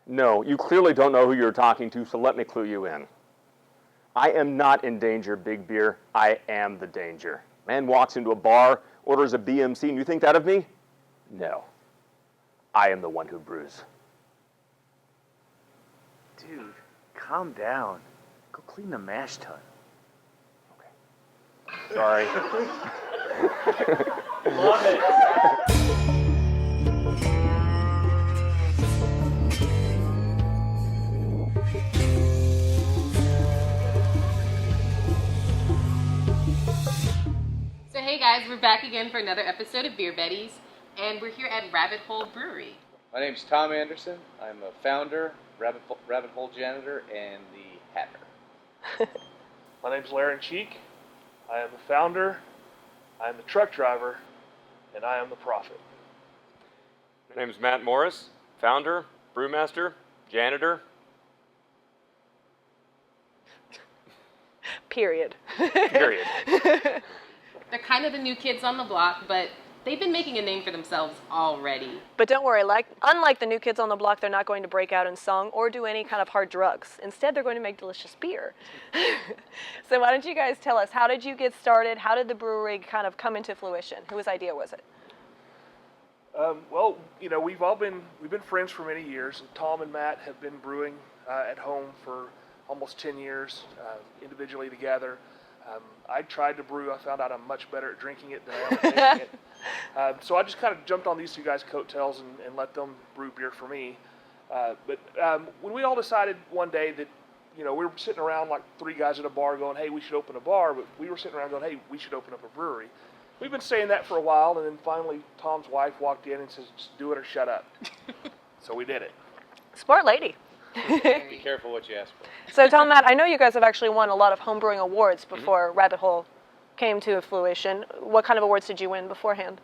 No, you clearly don't know who you're talking to, so let me clue you in. I am not in danger, Big Beer. I am the danger. Man walks into a bar, orders a BMC, and you think that of me? No. I am the one who brews. Dude, calm down. Go clean the mash tun. Okay. Sorry. Love it. So hey guys, we're back again for another episode of Beer Betties, and we're here at Rabbit Hole Brewery. My name's Tom Anderson. I'm a founder, Rabbit Hole janitor, and the hatter. My name's Laren Cheek. I am the founder, I am the truck driver, and I am the prophet. My name's Matt Morris, founder, brewmaster, janitor. Period. Period. They're kind of the new kids on the block, but they've been making a name for themselves already. But don't worry, unlike the new kids on the block, they're not going to break out in song or do any kind of hard drugs. Instead, they're going to make delicious beer. So why don't you guys tell us, how did you get started? How did the brewery kind of come into fruition? Whose idea was it? Well, you know, we've been friends for many years, and Tom and Matt have been brewing at home for almost 10 years, individually together. I tried to brew. I found out I'm much better at drinking it than I am at making it. So I just kind of jumped on these two guys' coattails and let them brew beer for me. But when we all decided one day that, you know, we were sitting around like three guys at a bar going, hey, we should open a bar, but we were sitting around going, hey, we should open up a brewery. We've been saying that for a while, and then finally Tom's wife walked in and says, just do it or shut up. So we did it. Smart lady. Be careful what you ask for. So Tom, Matt, I know you guys have actually won a lot of homebrewing awards before Rabbit Hole came to fruition. What kind of awards did you win beforehand?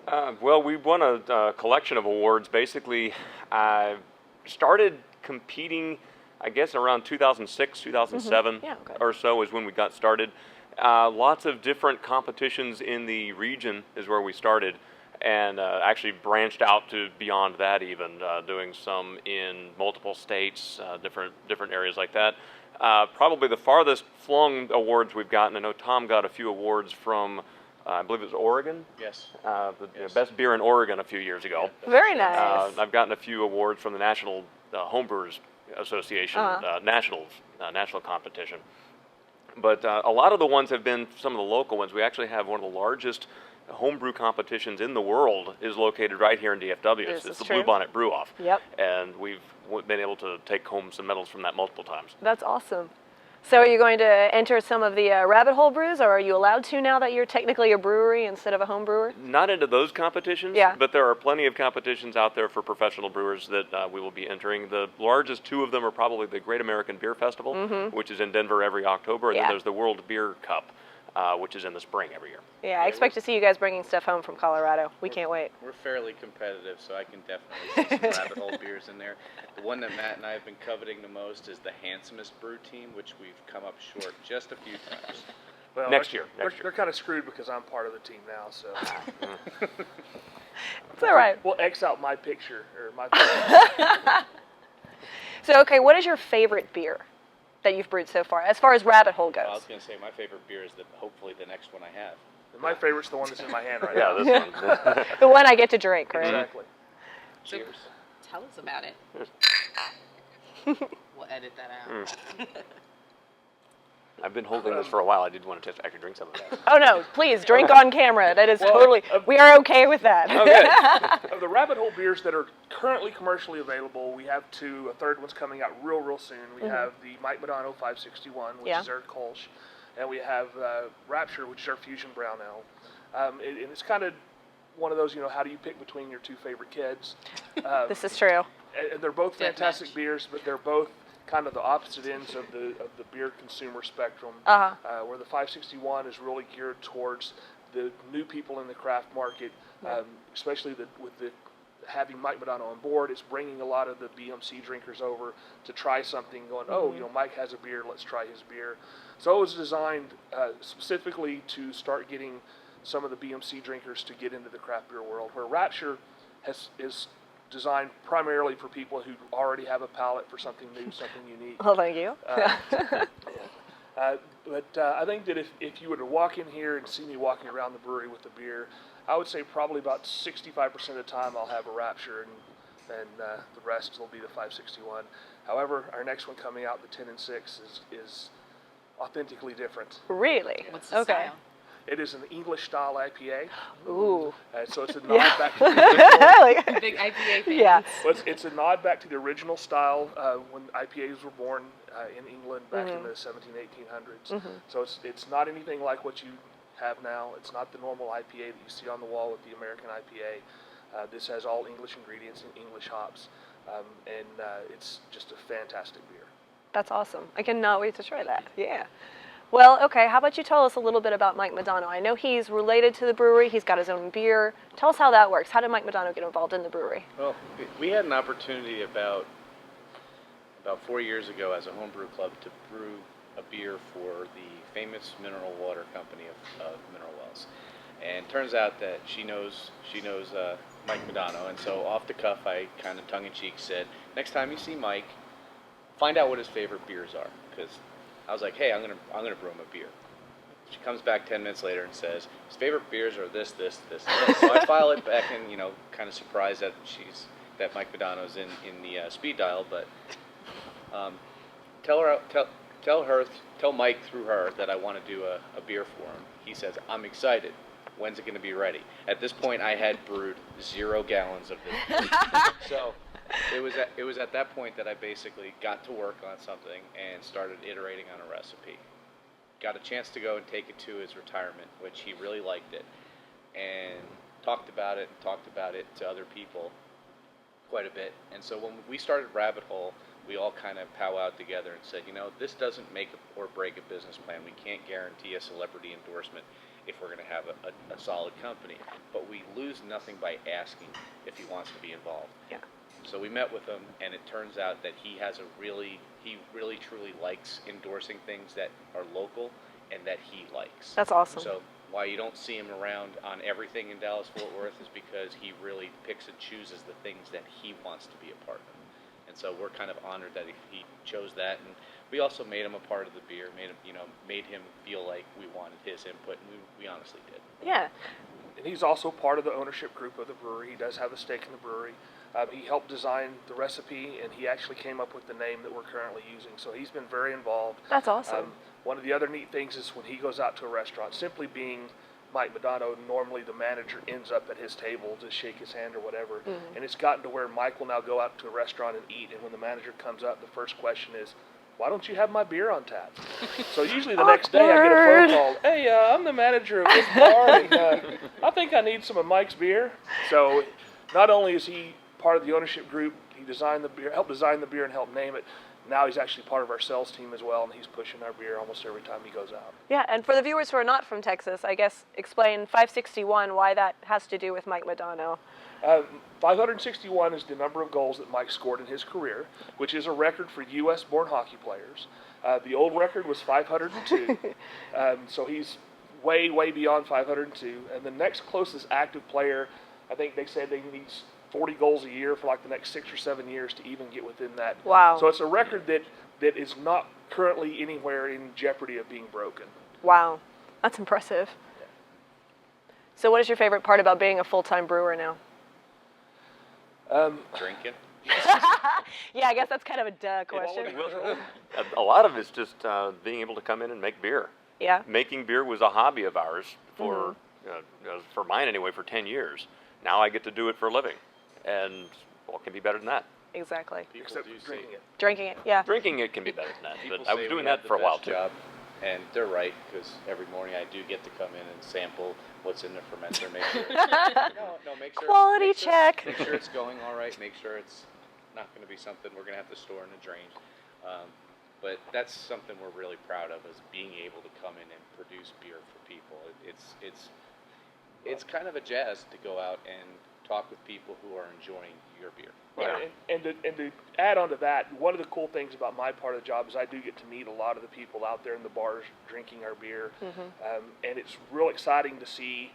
Well, we won a collection of awards. Basically, I started competing, I guess, around 2006, 2007 or so is when we got started. Lots of different competitions in the region is where we started, and actually branched out to beyond that even, doing some in multiple states, different areas like that. Probably the farthest flung awards we've gotten, I know Tom got a few awards from, I believe it was Oregon? Yes. The best beer in Oregon a few years ago. Very nice. I've gotten a few awards from the National Homebrewers Association, national competition. But a lot of the ones have been some of the local ones. We actually have one of the largest homebrew competitions in the world is located right here in DFW. It's the true? Blue Bonnet Brew Off. Yep. And we've been able to take home some medals from that multiple times. That's awesome. So are you going to enter some of the Rabbit Hole brews, or are you allowed to now that you're technically a brewery instead of a home brewer? Not into those competitions, but there are plenty of competitions out there for professional brewers that we will be entering. The largest two of them are probably the Great American Beer Festival, which is in Denver every October, and then there's the World Beer Cup, which is in the spring every year. Yeah, I expect to see you guys bringing stuff home from Colorado. We can't wait. We're fairly competitive, so I can definitely see some Rabbit Hole beers in there. The one that Matt and I have been coveting the most is the handsomest brew team, which we've come up short just a few times. Well, Next year. They're kind of screwed because I'm part of the team now, so. It's all right. We'll X out my picture, or my picture. So, okay, what is your favorite beer that you've brewed so far, as far as Rabbit Hole goes? I was going to say my favorite beer is hopefully the next one I have. My favorite's the one that's in my hand right now. Yeah, this one. The one I get to drink, right? Exactly. So Cheers. tell us about it. We'll edit that out. I've been holding this for a while. I did want to actually drink some of that. Oh, no, please, drink on camera. That is totally, we are okay with that. Okay. Of the Rabbit Hole beers that are currently commercially available, we have two. A third one's coming out real soon. We have the Mike Madonna 561, which is our Kolsch, and we have Rapture, which is our Fusion Brown Ale. And it's kind of one of those, you know, how do you pick between your two favorite kids? This is true. And they're both fantastic Deathmatch. beers, but they're both kind of the opposite ends of the beer consumer spectrum. Where the 561 is really geared towards the new people in the craft market, especially with the having Mike Madonna on board. It's bringing a lot of the BMC drinkers over to try something, going, oh, you know, Mike has a beer, let's try his beer. So it was designed specifically to start getting some of the BMC drinkers to get into the craft beer world, where Rapture is designed primarily for people who already have a palate for something new, something unique. Well, thank you. But I think that if you were to walk in here and see me walking around the brewery with the beer, I would say probably about 65% of the time I'll have a Rapture, and the rest will be the 561. However, our next one coming out, the 10 and 6, is authentically different. Really? What's the style? It is an English-style IPA. Ooh. So it's a nod back to the Like- Big IPA fan. Yeah. well, it's a nod back to the original style when IPAs were born in England back in the 1800s. So it's not anything like what you have now. It's not the normal IPA that you see on the wall with the American IPA. This has all English ingredients and English hops, and it's just a fantastic beer. That's awesome. I cannot wait to try that. Yeah. Well, okay, how about you tell us a little bit about Mike Madonna? I know he's related to the brewery. He's got his own beer. Tell us how that works. How did Mike Madonna get involved in the brewery? Well, we had an opportunity about 4 years ago as a homebrew club to brew a beer for the famous mineral water company of Mineral Wells. And turns out that she knows Mike Madonna, and so off the cuff I kind of tongue-in-cheek said, next time you see Mike, find out what his favorite beers are, because I was like, hey, I'm gonna brew him a beer. She comes back 10 minutes later and says, his favorite beers are this, this, this, and this. So I file it back and, kind of surprised that Mike Madonna's in the speed dial, but tell Mike through her that I want to do a beer for him. He says, I'm excited. When's it going to be ready? At this point, I had brewed 0 gallons of this. So it was at that point that I basically got to work on something and started iterating on a recipe. Got a chance to go and take it to his retirement, which he really liked it, and talked about it to other people quite a bit. And so when we started Rabbit Hole, we all kind of powwowed together and said, this doesn't make or break a business plan. We can't guarantee a celebrity endorsement if we're going to have a solid company, but we lose nothing by asking if he wants to be involved. Yeah. So we met with him, and it turns out that he really truly likes endorsing things that are local and that he likes. That's awesome. So why you don't see him around on everything in Dallas-Fort Worth is because he really picks and chooses the things that he wants to be a part of. And so we're kind of honored that he chose that, and we also made him a part of the beer, made him feel like we wanted his input, and we honestly did. Yeah. And he's also part of the ownership group of the brewery. He does have a stake in the brewery. He helped design the recipe, and he actually came up with the name that we're currently using. So he's been very involved. That's awesome. One of the other neat things is when he goes out to a restaurant, simply being Mike Madonna, normally the manager ends up at his table to shake his hand or whatever. And it's gotten to where Mike will now go out to a restaurant and eat, and when the manager comes up, the first question is, why don't you have my beer on tap? So usually the next day I get a phone call, hey, I'm the manager of this bar, and I think I need some of Mike's beer. So not only is he part of the ownership group, he designed the beer, helped design the beer and helped name it. Now he's actually part of our sales team as well, and he's pushing our beer almost every time he goes out. Yeah, and for the viewers who are not from Texas, I guess explain 561, why that has to do with Mike Madonna. 561 is the number of goals that Mike scored in his career, which is a record for U.S.-born hockey players. The old record was 502, so he's way, way beyond 502. And the next closest active player, I think they said they need 40 goals a year for like the next 6 or 7 years to even get within that. Wow. So it's a record that is not currently anywhere in jeopardy of being broken. Wow, that's impressive. Yeah. So what is your favorite part about being a full-time brewer now? Drinking. Yeah, I guess that's kind of a duh question. A lot of it's just being able to come in and make beer. Yeah. Making beer was a hobby of ours for mine anyway, for 10 years. Now I get to do it for a living, and what can be better than that? Exactly. Except for drinking it. Drinking it, yeah. Drinking it can be better than that, People but I was say doing we have that for a the while best too. job, and they're right, because every morning I do get to come in and sample what's in the fermenter, make sure make sure Quality check. Make sure it's going all right. Make sure it's not going to be something we're going to have to store in a drain. But that's something we're really proud of, is being able to come in and produce beer for people. It's kind of a jazz to go out and talk with people who are enjoying your beer. Right. And to add on to that, one of the cool things about my part of the job is I do get to meet a lot of the people out there in the bars drinking our beer. And it's real exciting to see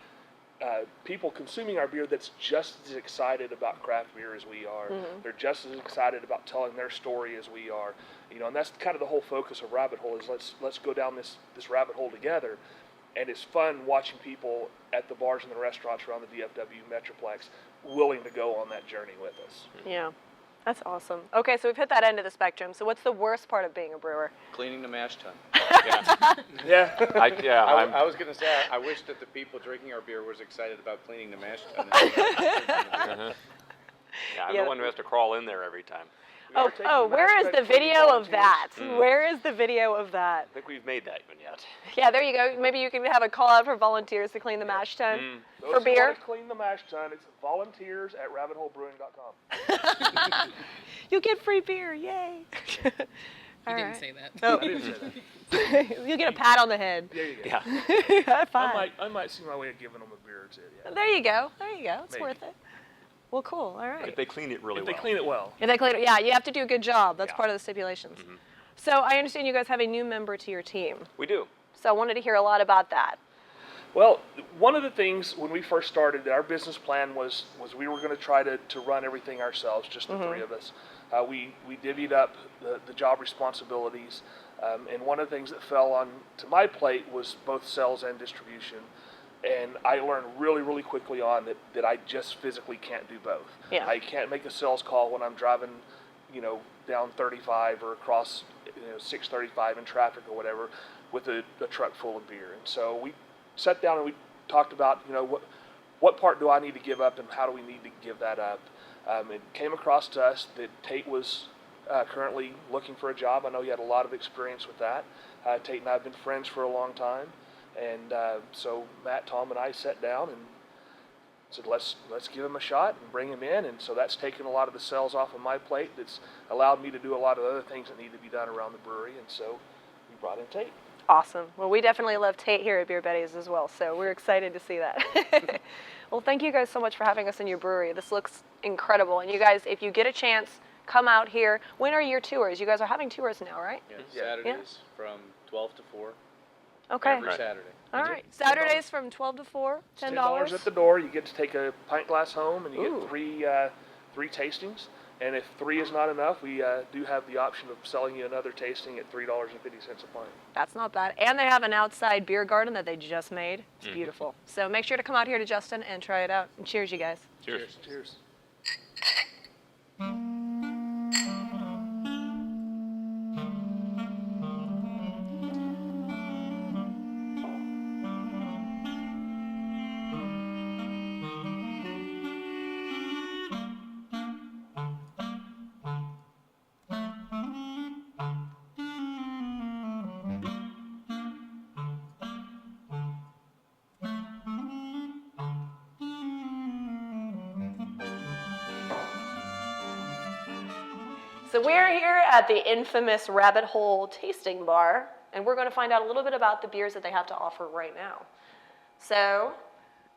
people consuming our beer that's just as excited about craft beer as we are. They're just as excited about telling their story as we are. And that's kind of the whole focus of Rabbit Hole is let's go down this rabbit hole together. And it's fun watching people at the bars and the restaurants around the DFW Metroplex willing to go on that journey with us. Yeah. That's awesome. Okay, so we've hit that end of the spectrum. So what's the worst part of being a brewer? Cleaning the mash tun. Yeah. I was going to say, I wish that the people drinking our beer was excited about cleaning the mash tun. I'm the one who has to crawl in there every time. Where is the video of that? Where is the video of that? I think we've made that one yet. Yeah, there you go. Maybe you can have a call out for volunteers to clean the mash tun for Those who beer. want to clean the mash tun, it's volunteers@rabbitholebrewing.com. You get free beer, yay! He didn't say that. Oh. I didn't say that. You get a pat on the head. There you go. Yeah. High five. I might see my way of giving them a beer or two. Yeah. There you go. It's Maybe. worth it. Well, cool. All right. If they clean it really If well. they clean it well. If they clean it, yeah, you have to do a good job. That's Yeah. part of the stipulations. So I understand you guys have a new member to your team. We do. So I wanted to hear a lot about that. Well, one of the things when we first started, our business plan was we were going to try to run everything ourselves, just the three of us. We divvied up the job responsibilities, and one of the things that fell onto my plate was both sales and distribution. And I learned really, really quickly on that I just physically can't do both. Yeah. I can't make a sales call when I'm driving, down 35 or across 635 in traffic or whatever with a truck full of beer. And so we sat down and we talked about, what part do I need to give up and how do we need to give that up? It came across to us that Tate was currently looking for a job. I know he had a lot of experience with that. Tate and I have been friends for a long time. And so Matt, Tom, and I sat down and said, let's give him a shot and bring him in. And so that's taken a lot of the sales off of my plate. That's allowed me to do a lot of other things that need to be done around the brewery. And so we brought in Tate. Awesome. Well, we definitely love Tate here at Beer Betties as well, so we're excited to see that. Well, thank you guys so much for having us in your brewery. This looks incredible. And you guys, if you get a chance, come out here. When are your tours? You guys are having tours now, right? Yeah, Saturdays from 12 to 4. Okay. Every Saturday. All right. Saturdays from 12 to 4, $10. $10 at the door. You get to take a pint glass home, and you Ooh. get three tastings. And if 3 is not enough, we do have the option of selling you another tasting at $3.50 a pint. That's not bad. And they have an outside beer garden that they just made. It's beautiful. So make sure to come out here to Justin and try it out. And cheers, you guys. Cheers. Cheers. So we're here at the infamous Rabbit Hole Tasting Bar, and we're going to find out a little bit about the beers that they have to offer right now. So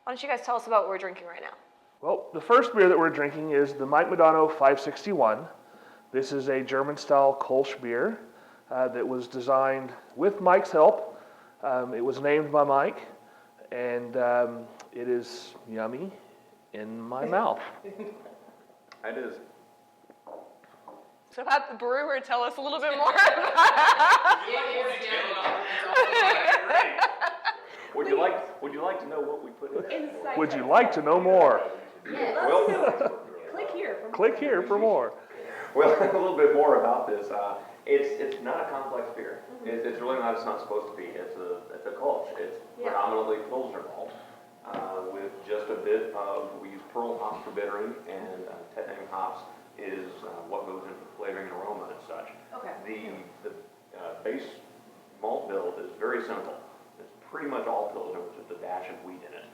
why don't you guys tell us about what we're drinking right now? Well, the first beer that we're drinking is the Mike Madonna 561. This is a German-style Kolsch beer that was designed with Mike's help. It was named by Mike, and it is yummy in my mouth. It is. So have the brewer tell us a little bit more. Would you like to know what we put in it? Would you like to know more? Well, Click here. Click here for more. well, a little bit more about this. It's not a complex beer. It's really not. It's not supposed to be. It's a Kolsch. It's predominantly Pilsner malt with just a bit of. We use pearl hops for bittering, and Tettnang hops is what goes into flavoring and aroma and such. Okay. The base malt bill is very simple. It's pretty much all Pilsner with just a dash of wheat in it.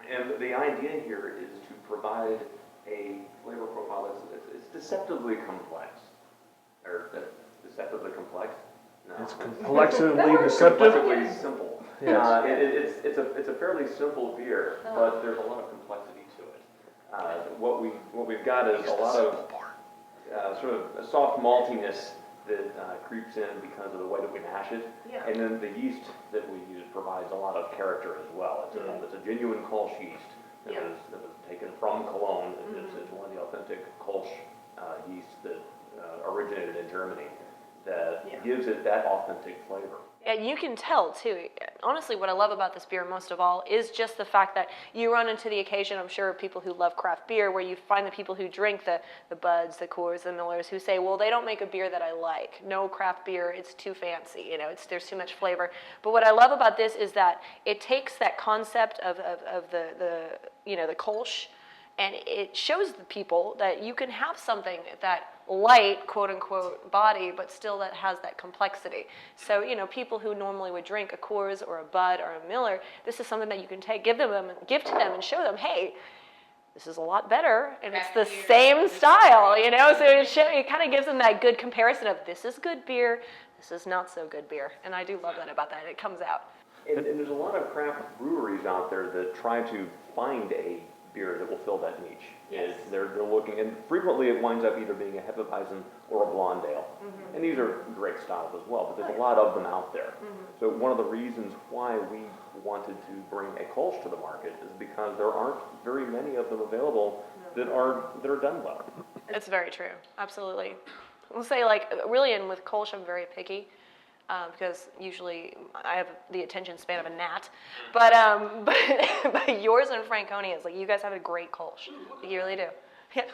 And the idea here is to provide a flavor profile that's deceptively complex. Or deceptively complex? No. It's complexively deceptive. Completely simple. Yes. It's a fairly simple beer, but there's a lot of complexity to it. What we've got is a lot of sort of a soft maltiness that creeps in because of the way that we mash it. Yeah. And then the yeast that we use provides a lot of character as well. It's a genuine Kolsch yeast that is taken from Cologne. It's one of the authentic Kolsch yeast that originated in Germany that gives it that authentic flavor. Yeah, you can tell too. Honestly, what I love about this beer most of all is just the fact that you run into the occasion, I'm sure, of people who love craft beer, where you find the people who drink the Buds, the Coors, the Millers, who say, well, they don't make a beer that I like. No craft beer, it's too fancy, there's too much flavor. But what I love about this is that it takes that concept of the Kolsch, and it shows the people that you can have something that light, quote unquote, body, but still that has that complexity. So, people who normally would drink a Coors or a Bud or a Miller, this is something that you can give to them and show them, hey, this is a lot better, and it's the same style, So it kind of gives them that good comparison of this is good beer, this is not so good beer, and I do love that about that. It comes out. And there's a lot of craft breweries out there that try to find a beer that will fill that niche. Yes. They're looking, and frequently it winds up either being a Hefeweizen or a blonde ale. And these are great styles as well, but there's a lot of them out there. So one of the reasons why we wanted to bring a Kolsch to the market is because there aren't very many of them available that are done well. It's very true. Absolutely. We'll say, really, and with Kolsch, I'm very picky. Because usually I have the attention span of a gnat, but yours and Franconia's, you guys have a great Kolsch. You really do. Yeah.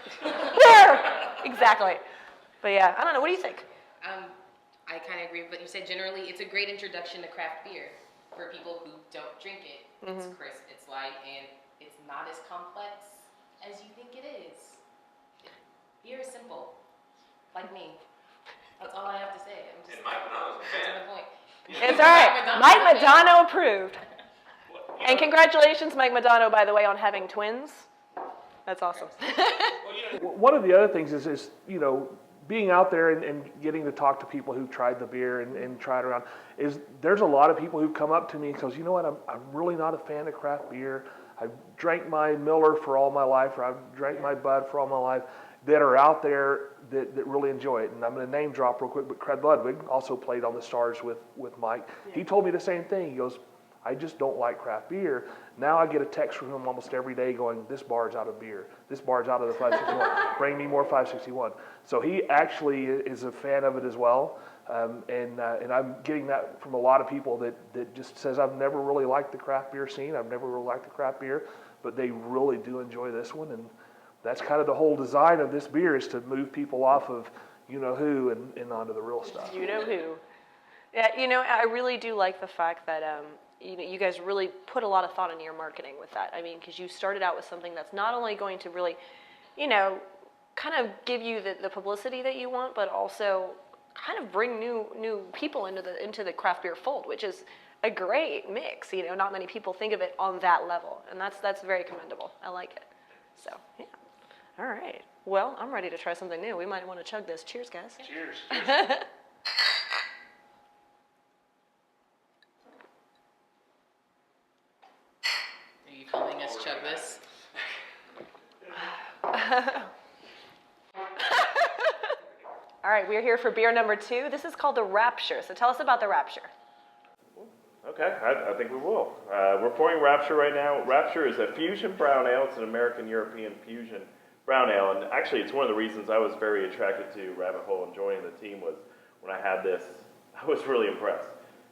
Yeah, exactly. But yeah, I don't know. What do you think? I kind of agree with what you said. Generally, it's a great introduction to craft beer for people who don't drink it. It's crisp, it's light, and it's not as complex as you think it is. Beer is simple, like me. That's all I have to say. I'm just to the point. It's all right. Mike Madonna approved. And congratulations, Mike Madonna, by the way, on having twins. That's awesome. One of the other things is being out there and getting to talk to people who've tried the beer and tried it around, is there's a lot of people who come up to me because, you know what, I'm really not a fan of craft beer. I've drank my Miller for all my life, or I've drank my Bud for all my life, that are out there that really enjoy it. And I'm going to name drop real quick, but Craig Ludwig also played on the Stars with Mike. Yeah. He told me the same thing. He goes, I just don't like craft beer. Now I get a text from him almost every day going, this bar's out of beer. This bar's out of the 561. Bring me more 561. So he actually is a fan of it as well. And I'm getting that from a lot of people that just says, I've never really liked the craft beer scene. I've never really liked the craft beer, but they really do enjoy this one. And that's kind of the whole design of this beer, is to move people off of you-know-who and onto the real stuff. You-know-who. Yeah, I really do like the fact that you guys really put a lot of thought into your marketing with that. I mean, because you started out with something that's not only going to really, kind of give you the publicity that you want, but also kind of bring new people into the craft beer fold, which is a great mix. Not many people think of it on that level, and that's very commendable. I like it. So, yeah. All right. Well, I'm ready to try something new. We might want to chug this. Cheers, guys. Cheers. Are you filming us chug this? All right, we're here for beer number 2. This is called the Rapture. So tell us about the Rapture. Okay, I think we will. We're pouring Rapture right now. Rapture is a fusion brown ale. It's an American-European fusion brown ale. And actually, it's one of the reasons I was very attracted to Rabbit Hole and joining the team was when I had this, I was really impressed.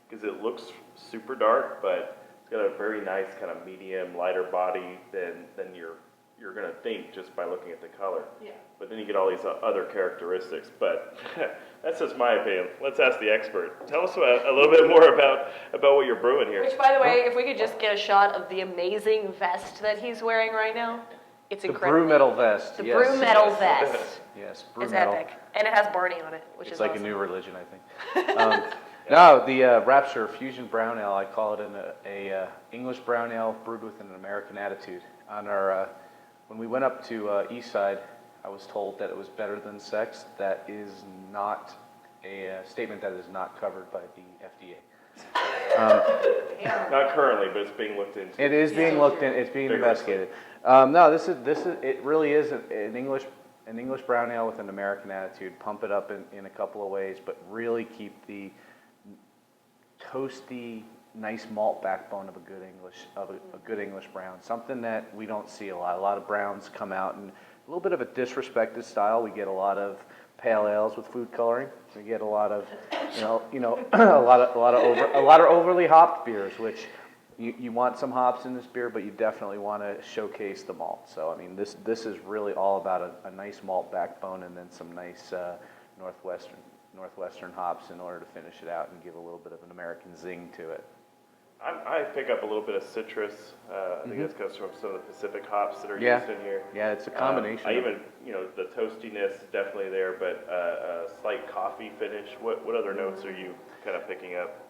Because it looks super dark, but it's got a very nice kind of medium, lighter body than you're going to think just by looking at the color. Yeah. But then you get all these other characteristics. But that's just my opinion. Let's ask the expert. Tell us a little bit more about what you're brewing here. Which, by the way, if we could just get a shot of the amazing vest that he's wearing right now. It's incredible. The brew metal vest. The brew metal vest. Yes, brew is metal. epic. And it has Barney on it, which it's is like awesome. a new religion, I think. No, the Rapture Fusion Brown Ale, I call it a English brown ale brewed with an American attitude. On our when we went up to East Side, I was told that it was better than sex. That is not a statement that is not covered by the FDA. Not currently, but it's being looked into. It is being looked in. It's being investigated. No, this is. It really is an English an English brown ale with an American attitude, pump it up in a couple of ways, but really keep the toasty, nice malt backbone of a good English brown. Something that we don't see a lot. A lot of browns come out in a little bit of a disrespected style. We get a lot of pale ales with food coloring. We get a lot of, a lot of overly hopped beers, which you want some hops in this beer, but you definitely want to showcase the malt. So I mean, this is really all about a nice malt backbone and then some nice northwestern hops in order to finish it out and give a little bit of an American zing to it. I pick up a little bit of citrus. I think this comes from some of the Pacific hops that are Yeah. used in here. Yeah, it's a combination. I even, the toastiness is definitely there, but a slight coffee finish. What other notes are you kind of picking up?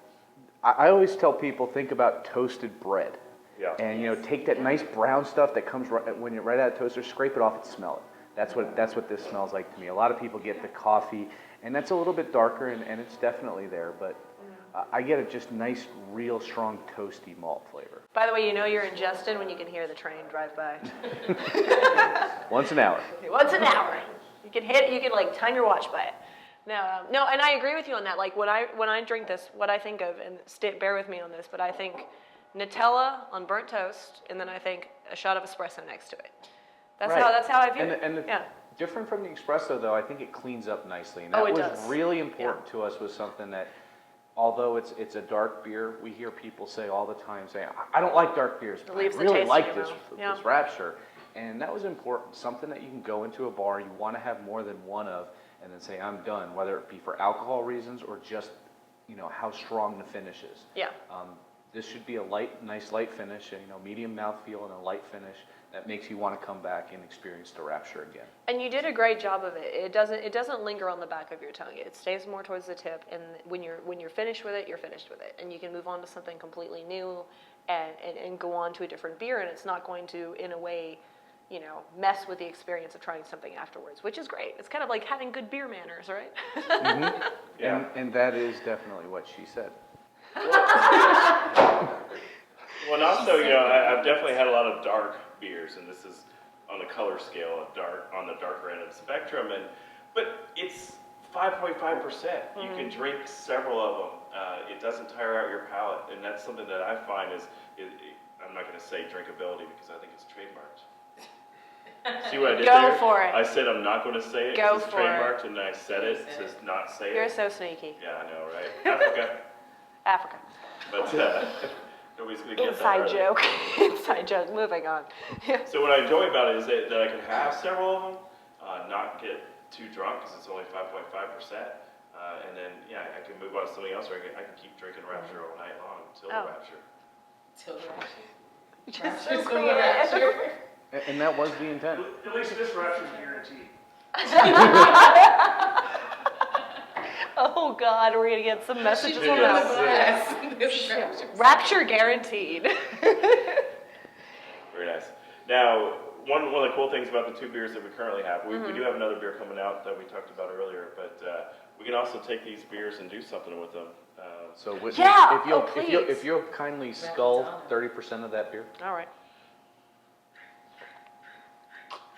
I always tell people, think about toasted bread. Yeah. And take that nice brown stuff that comes when you're right out of the toaster, scrape it off and smell it. That's what this smells like to me. A lot of people get the coffee, and that's a little bit darker, and it's definitely there, but I get a just nice, real strong toasty malt flavor. By the way, you're ingested when you can hear the train drive by. Once an hour. Once an hour. You can like time your watch by it. No, and I agree with you on that. Like when I drink this, what I think of, and bear with me on this, but I think Nutella on burnt toast, and then I think a shot of espresso next to it. That's how I view it. And yeah. Different from the espresso, though, I think it cleans up nicely, and Oh, that it was does. really important to us. Was something that, although it's a dark beer, we hear people say all the time, I don't like dark beers, but I leaves the really taste like in your this mouth. Yeah. this Rapture, and that was important. Something that you can go into a bar, you want to have more than one of, and then say I'm done, whether it be for alcohol reasons or just how strong the finish is. Yeah. This should be a nice light finish, medium mouthfeel and a light finish that makes you want to come back and experience the Rapture again. And you did a great job of it. It doesn't linger on the back of your tongue. It stays more towards the tip, and when you're finished with it, you're finished with it, and you can move on to something completely new, and go on to a different beer, and it's not going to, in a way, mess with the experience of trying something afterwards, which is great. It's kind of like having good beer manners, right? Mm-hmm. Yeah. And that is definitely what she said. Well, and also, I've definitely had a lot of dark beers, and this is on the color scale of dark, on the darker end of the spectrum, but it's 5.5%. You can drink several of them. It doesn't tire out your palate, and that's something that I find I'm not going to say drinkability because I think it's trademarked. See what I did there? Go for it. I said I'm not going to say it Go because it's for it. trademarked, and I said it to not say You're it. so sneaky. Yeah, I know, right? Africa. But nobody's going to get that. Inside right? joke. Inside joke. Moving on. So what I enjoy about it is that I can have several of them, not get too drunk because it's only 5.5%, and then I can move on to something else, or I can keep drinking Rapture all night long until the Rapture. Till the Rapture. Just Rapture, so till the Rapture. And that was the intent. At least this Rapture's guaranteed. Oh God, we're gonna get some messages She on put that on the one. glass. This Rapture. Rapture guaranteed. Very nice. Now, one of the cool things about the two beers that we currently have, we do have another beer coming out that we talked about earlier, but we can also take these beers and do something with them. So Yeah! if you'll kindly scull 30% of that beer, All right.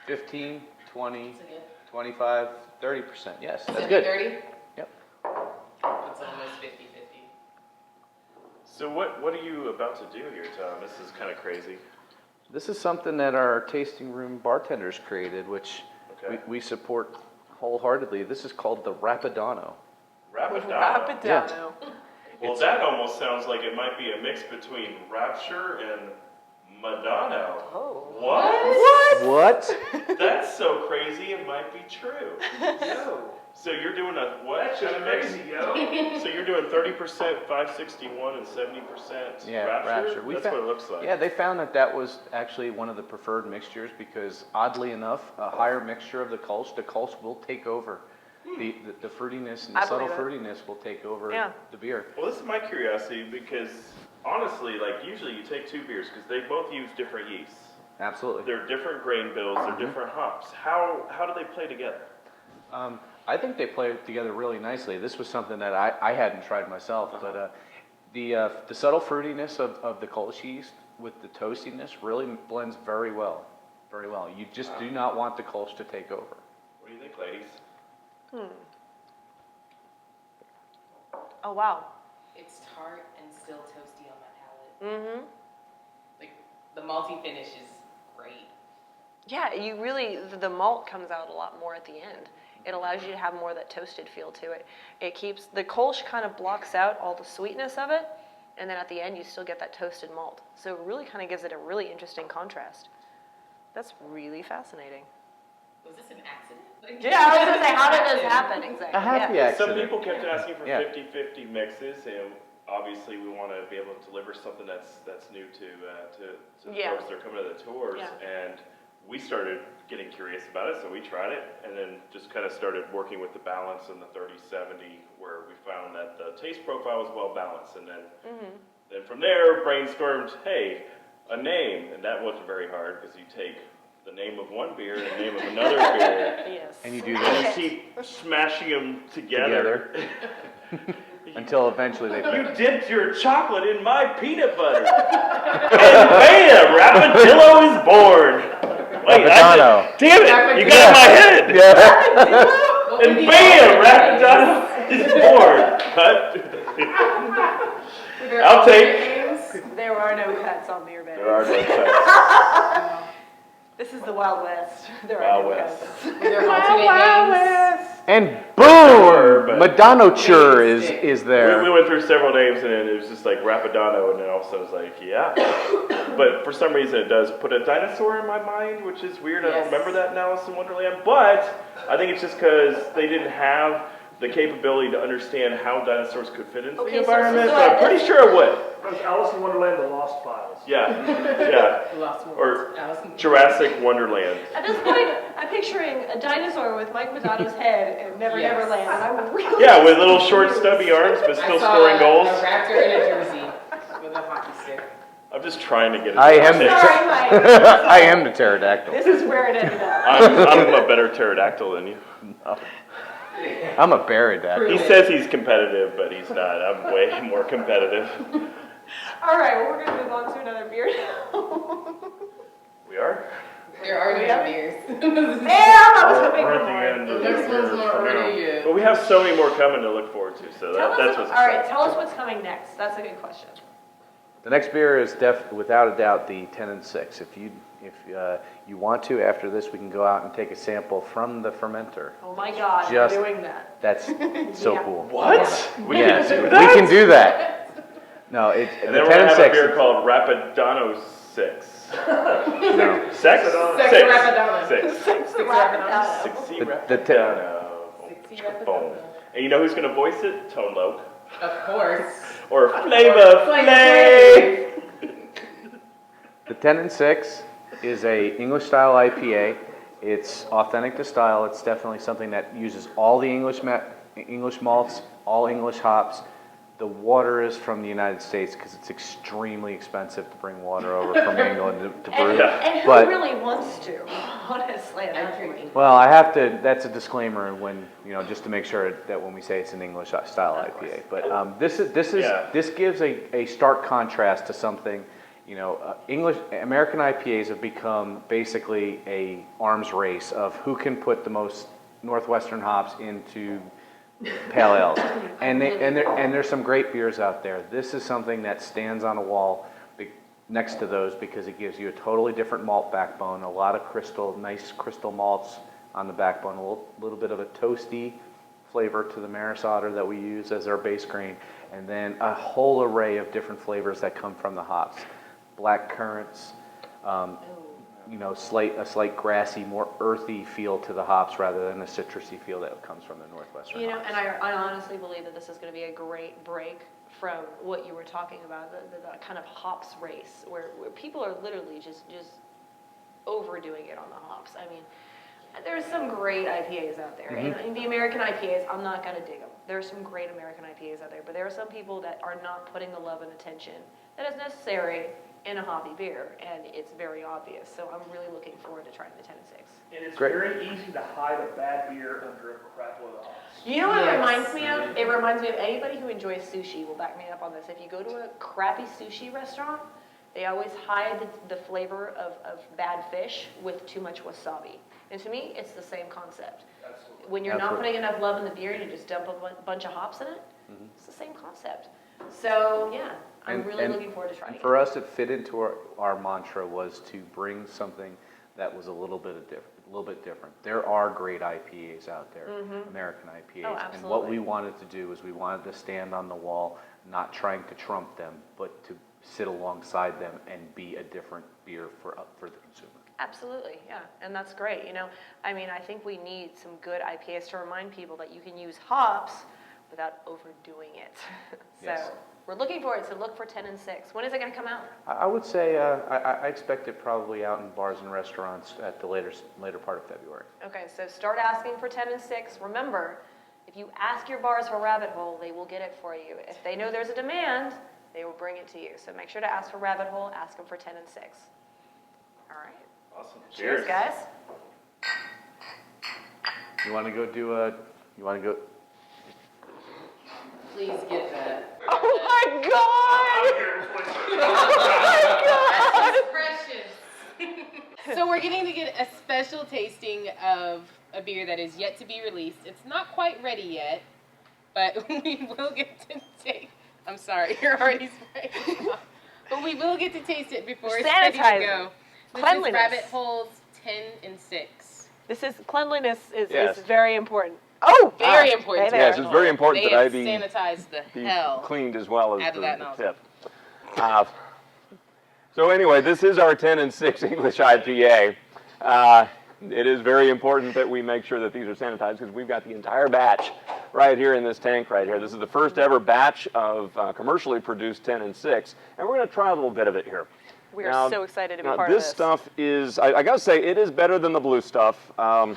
15, 20, Is it good? 25, 30%. Yes, Is that's it good. dirty? Yep. It's almost 50-50. So what are you about to do here, Tom? This is kind of crazy. This is something that our tasting room bartenders created, which Okay. we support wholeheartedly. This is called the Rapadano. Rapadano. Rapadano. Well, that almost sounds like it might be a mix between Rapture and Madonna. Oh. What? What? That's so crazy, it might be true. Yo, So you're doing a what that's kind just of mix? crazy, yo. So you're doing 30% 561 and 70% Yeah, Rapture? We That's found- what it looks like. Yeah, they found that was actually one of the preferred mixtures because, oddly enough, a higher mixture of the Kolsch will take over. The fruitiness and the I subtle believe fruitiness will take over Yeah. the beer. Well, this is my curiosity because honestly, like usually you take two beers because they both use different yeasts. Absolutely. They're different grain bills, they're different hops. How do they play together? I think they play together really nicely. This was something that I hadn't tried myself, but the subtle fruitiness of the Kolsch yeast with the toastiness really blends very well, very well. You just do not want the Kolsch to take over. ladies. Oh, wow. It's tart and still toasty on my palate. Mm-hmm. Like, the malty finish is great. Yeah, you really, the malt comes out a lot more at the end. It allows you to have more of that toasted feel to it. It keeps, the Kolsch kind of blocks out all the sweetness of it, and then at the end you still get that toasted malt. So it really kind of gives it a really interesting contrast. That's really fascinating. Was this an accident? Like, Yeah, I was going to say, how did this happen exactly? A happy Yeah. accident. Some people kept asking for Yeah. 50-50 mixes, and obviously we want to be able to deliver something that's new to the Yeah. folks that are coming to the tours. Yeah. And we started getting curious about it, so we tried it, and then just kind of started working with the balance in the 30-70, where we found that the taste profile was well balanced. And then, then from there, brainstormed, hey, a name, and that wasn't very hard because you take the name of one beer and the name of another beer. Yes. And you do And this you keep smashing them together. until eventually they You fit. dipped your chocolate in my peanut butter. And bam, Rappadillo is born. Wait, Rapadano. damn it, you got in my head. Yeah. And bam, Rappadano is born. Cut. I'll take. There are no cuts on beer beds. There are no cuts. This is the Wild West. There are Wild no West. cuts. Their alternate names. And Sure, boom! but- Madonna-chure is there. We went through several names, and then it was just like Rapadano, and then all of a sudden it was like, yeah. But for some reason it does put a dinosaur in my mind, which is weird. I don't remember that in Alice in Wonderland. But I think it's just because they didn't have the capability to understand how dinosaurs could fit into Okay, the so- environment, so so I'm pretty sure it would. That was Alice in Wonderland, The Lost Files. Yeah, yeah. Lost Or Allison. Jurassic Wonderland. At this point, I'm picturing a dinosaur with Mike Madonna's head in Never Yes. Never Land, and I'm really Yeah, with little short stubby arms, but I still saw scoring goals. a raptor in a jersey with a hockey stick. I'm just trying to get it. I am the Sorry, Mike. I am the pterodactyl. This is where it ended up. I'm a better pterodactyl than you. I'm a pterodactyl. He says he's competitive, but he's not. I'm way more competitive. All right, well, we're going to move on to another beer now. We are? There are no beers. Damn, I was hoping We're for at the more. end of the Next one's year not for now. ready yet. But we have so many more coming to look forward to, so Tell that's us, what's all right, exciting. tell us what's coming next. That's a good question. The next beer is without a doubt the 10 and 6. If you want to, after this, we can go out and take a sample from the fermenter. Oh my God, Just- we're doing that. That's so Yeah. cool. What? We Yeah, can do we that? can do that. No, it's And the then 10 we're going and to have a 6. beer called Rapadano 6. No. Sex? Sex Six. Rapadano. Six. Six Rapidados. Sixy The Rapadano. Sexy Boom. Rapadano. And you know who's going to voice it? Tone Loc. Of course. Or Flavor Flav. The 10 and 6 is a English style IPA. It's authentic to style. It's definitely something that uses all the English malts, all English hops. The water is from the United States because it's extremely expensive to bring water over from England to brew. And who But- really wants to, honestly, at that point? Well, I have to, that's a disclaimer when, just to make sure that when we say it's an English style Of course. IPA. But Yeah. this gives a stark contrast to something, American IPAs have become basically a arms race of who can put the most Northwestern hops into pale ales. And there's some great beers out there. This is something that stands on a wall next to those because it gives you a totally different malt backbone, a lot of nice crystal malts on the backbone, a little bit of a toasty flavor to the Maris Otter that we use as our base grain, and then a whole array of different flavors that come from the hops. Black currants, a slight grassy, more earthy feel to the hops rather than a citrusy feel that comes from the Northwestern hops. And I honestly believe that this is going to be a great break from what you were talking about, the kind of hops race, where people are literally just overdoing it on the hops. I mean, there's some great IPAs out there. And the American IPAs, I'm not going to dig them. There are some great American IPAs out there, but there are some people that are not putting the love and attention that is necessary in a hoppy beer, and it's very obvious. So I'm really looking forward to trying the 10 and 6. And it's Great. very easy to hide a bad beer under a crap load of hops. You know what it Yes. reminds me of? It reminds me of anybody who enjoys sushi will back me up on this. If you go to a crappy sushi restaurant, they always hide the flavor of bad fish with too much wasabi. And to me, it's the same concept. Absolutely. when you're not Absolutely. putting enough love in the beer and you just dump a bunch of hops in it, it's the same concept. So yeah, I'm really looking forward to trying it. For us, it fit into our mantra was to bring something that was a little bit different. There are great IPAs out there, American IPAs, Oh, and absolutely. what we wanted to do is we wanted to stand on the wall, not trying to trump them, but to sit alongside them and be a different beer for the consumer. Absolutely, yeah, and that's great. You know, I mean, I think we need some good IPAs to remind people that you can use hops without overdoing it. So Yes. we're looking forward to look for 10 and 6. When is it going to come out? I would say I expect it probably out in bars and restaurants at the later part of February. Okay, so start asking for 10 and 6. Remember, if you ask your bars for Rabbit Hole, they will get it for you. If they know there's a demand, they will bring it to you. So make sure to ask for Rabbit Hole, ask them for 10 and 6. All right. Awesome. Cheers, guys. You want to go Please get that. Oh my God! Oh my God! Precious. So we're getting to get a special tasting of a beer that is yet to be released. It's not quite ready yet, but we will get to taste. I'm sorry, you're already spraying. But we will get to taste it before it's ready to go. This is Rabbit Hole's 10 and 6. This is cleanliness is Yes. very important. Oh, Very important. Hey Yes, there. it's very important They that I have be sanitized the hell cleaned as well as out of that the nozzle. tip. So anyway, this is our 10 and 6 English IPA. It is very important that we make sure that these are sanitized because we've got the entire batch right here in this tank right here. This is the first ever batch of commercially produced 10 and 6, and we're going to try a little bit of it here. We are so excited to be part of this this. stuff is, I got to say, it is better than the blue stuff. I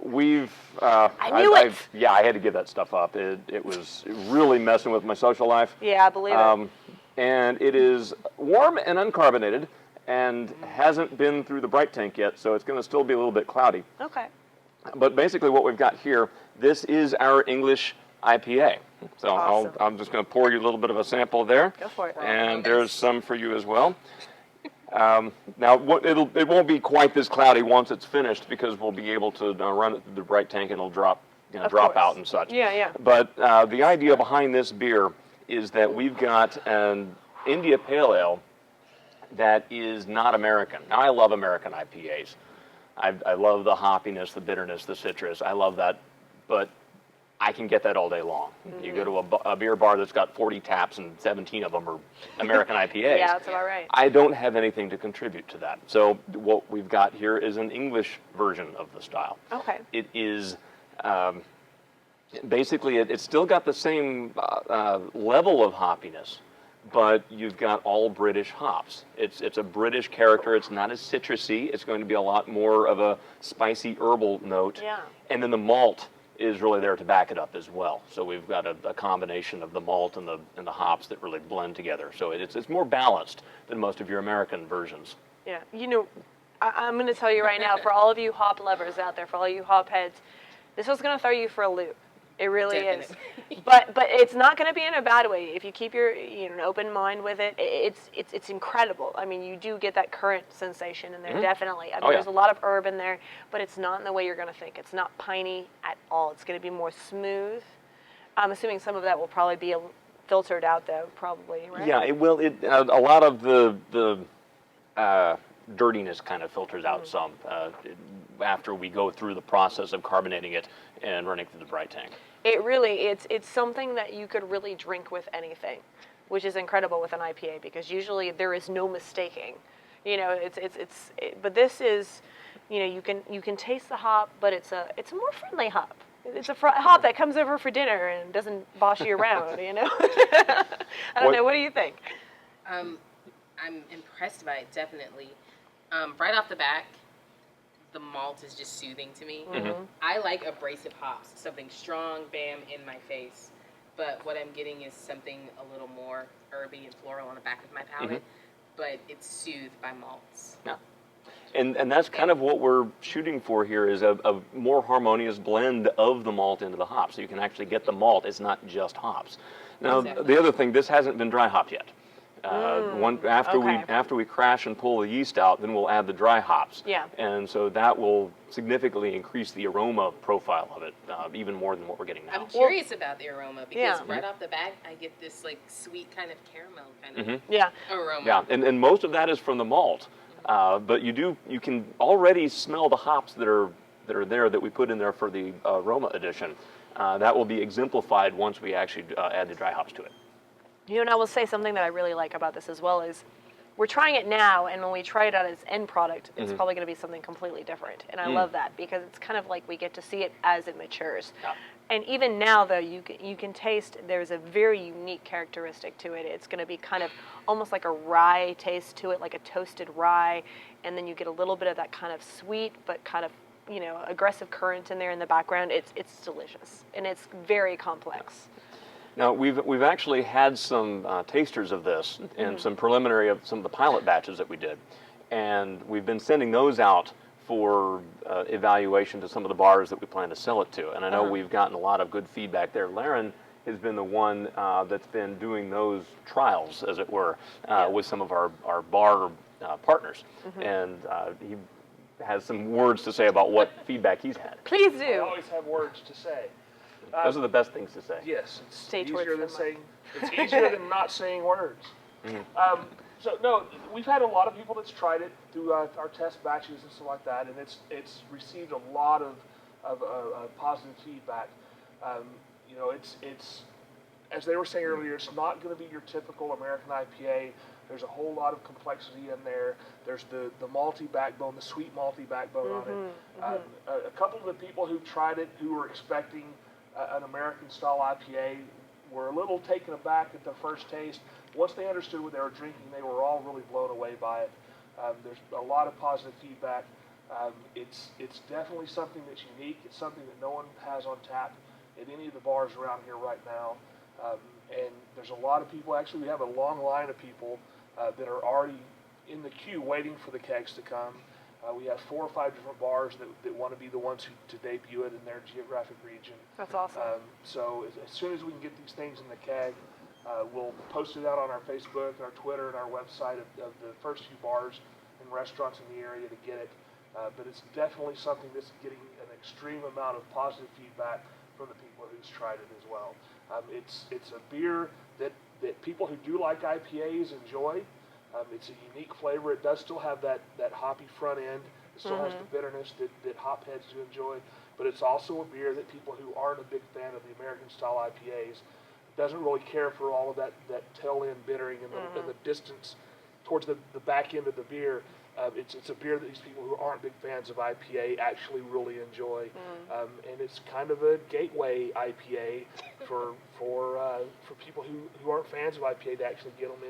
knew it! Yeah, I had to give that stuff up. It was really messing with my social life. Yeah, I believe it. And it is warm and uncarbonated and hasn't been through the bright tank yet, so it's going to still be a little bit cloudy. Okay. But basically what we've got here, this is our English IPA. So Awesome. I'm just going to pour you a little bit of a sample there. Go for it. And there's some for you as well. Now, it won't be quite this cloudy once it's finished because we'll be able to run it through the bright tank and it'll drop course. out and such. Yeah, yeah. But the idea behind this beer is that we've got an India Pale Ale that is not American. Now, I love American IPAs. I love the hoppiness, the bitterness, the citrus. I love that, but I can get that all day long. Mm-hmm. You go to a beer bar that's got 40 taps and 17 of them are American IPAs. Yeah, that's about right. I don't have anything to contribute to that. So what we've got here is an English version of the style. Okay. It is basically, it's still got the same level of hoppiness, but you've got all British hops. It's a British character. It's not as citrusy. It's going to be a lot more of a spicy herbal note. Yeah. And then the malt is really there to back it up as well. So we've got a combination of the malt and the hops that really blend together. So it's more balanced than most of your American versions. Yeah. You know, I'm going to tell you right now, for all of you hop lovers out there, for all you hop heads, this was going to throw you for a loop. It really is. But it's not going to be in a bad way. If you keep your an open mind with it, it's incredible. I mean, you do get that current sensation in there, definitely. I mean, there's a lot of herb in there, but it's not in the way you're going to think. It's not piney at all. It's going to be more smooth. I'm assuming some of that will probably be filtered out, though, probably, right? Yeah, it will. A lot of the dirtiness kind of filters out some after we go through the process of carbonating it and running through the bright tank. It really, it's something that you could really drink with anything, which is incredible with an IPA because usually there is no mistaking. You know, but this is, you can taste the hop, but it's a more friendly hop. It's a hop that comes over for dinner and doesn't boss you around, I don't know, what do you think? I'm impressed by it, definitely. Right off the back, the malt is just soothing to me. Mm-hmm. I like abrasive hops, something strong, bam, in my face. But what I'm getting is something a little more herby and floral on the back of my palate, but it's soothed by malts. Yeah. And that's kind of what we're shooting for here is a more harmonious blend of the malt into the hops. So you can actually get the malt. It's not just hops. Now, Exactly. the other thing, this hasn't been dry hopped yet. After we crash and pull the yeast out, then we'll add the dry hops. Yeah. And so that will significantly increase the aroma profile of it, even more than what we're getting now. I'm curious about the aroma because Yeah. right off the bat, I get this like sweet kind of caramel kind of aroma. Yeah, and most of that is from the malt, but you can already smell the hops that are there that we put in there for the aroma addition. That will be exemplified once we actually add the dry hops to it. You know, and I will say something that I really like about this as well is we're trying it now, and when we try it out as end product, it's probably going to be something completely different. And I love that because it's kind of like we get to see it as it matures. Yeah. And even now, though, you can taste there's a very unique characteristic to it. It's going to be kind of almost like a rye taste to it, like a toasted rye, and then you get a little bit of that kind of sweet but kind of aggressive current in there in the background. It's delicious, and it's very complex. Now, we've actually had some tasters of this and some preliminary of some of the pilot batches that we did. And we've been sending those out for evaluation to some of the bars that we plan to sell it to. And I know we've gotten a lot of good feedback there. Laren has been the one that's been doing those trials, as it were, with some of our bar partners. And he has some words to say about what feedback he's had. Please I do. always have words to say. Those are the best things to say. Yes, it's Stay easier towards than the mic. saying. It's easier than not saying words. So no, we've had a lot of people that's tried it through our test batches and stuff like that, and it's received a lot of positive feedback. It's as they were saying earlier, it's not going to be your typical American IPA. There's a whole lot of complexity in there. There's the malty backbone, the sweet malty backbone on it. A couple of the people who tried it, who were expecting an American-style IPA, were a little taken aback at the first taste. Once they understood what they were drinking, they were all really blown away by it. There's a lot of positive feedback. It's definitely something that's unique. It's something that no one has on tap at any of the bars around here right now. And there's a lot of people, actually we have a long line of people that are already in the queue waiting for the kegs to come. We have 4 or 5 different bars that want to be the ones to debut it in their geographic region. That's awesome. So as soon as we can get these things in the keg, we'll post it out on our Facebook, our Twitter, and our website of the first few bars and restaurants in the area to get it. But it's definitely something that's getting an extreme amount of positive feedback from the people who's tried it as well. It's a beer that people who do like IPAs enjoy. It's a unique flavor. It does still have that hoppy front end. It still has the bitterness that hop heads do enjoy. But it's also a beer that people who aren't a big fan of the American-style IPAs doesn't really care for all of that tail-end bittering and the distance towards the back end of the beer. It's a beer that these people who aren't big fans of IPA actually really enjoy, and it's kind of a gateway IPA for people who aren't fans of IPA to actually get them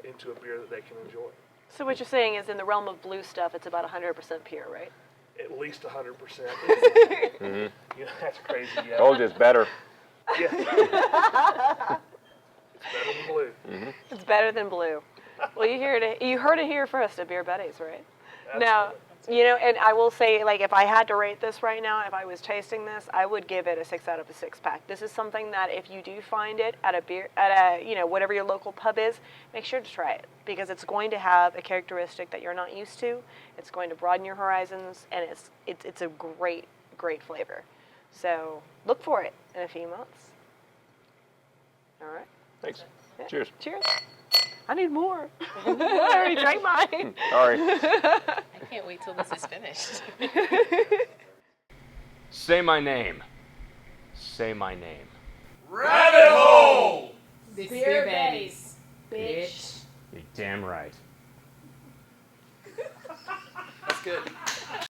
into a beer that they can enjoy. So what you're saying is in the realm of blue stuff, it's about 100% pure, right? At least 100%. That's crazy. Yeah. Told you it's better. Yeah. It's better than blue. It's better than blue. Well, you heard it here first at Beer Betties, right? Now, and I will say, like, if I had to rate this right now, if I was tasting this, I would give it a 6 out of a 6-pack. This is something that if you do find it at whatever your local pub is, make sure to try it because it's going to have a characteristic that you're not used to. It's going to broaden your horizons, and it's a great flavor. So look for it in a few months. All right. Thanks. Yeah. Cheers. Cheers. I need more. I already drank mine. Sorry. I can't wait till this is finished. Say my name. Say my name. Beer Betties, bitch. You're damn right.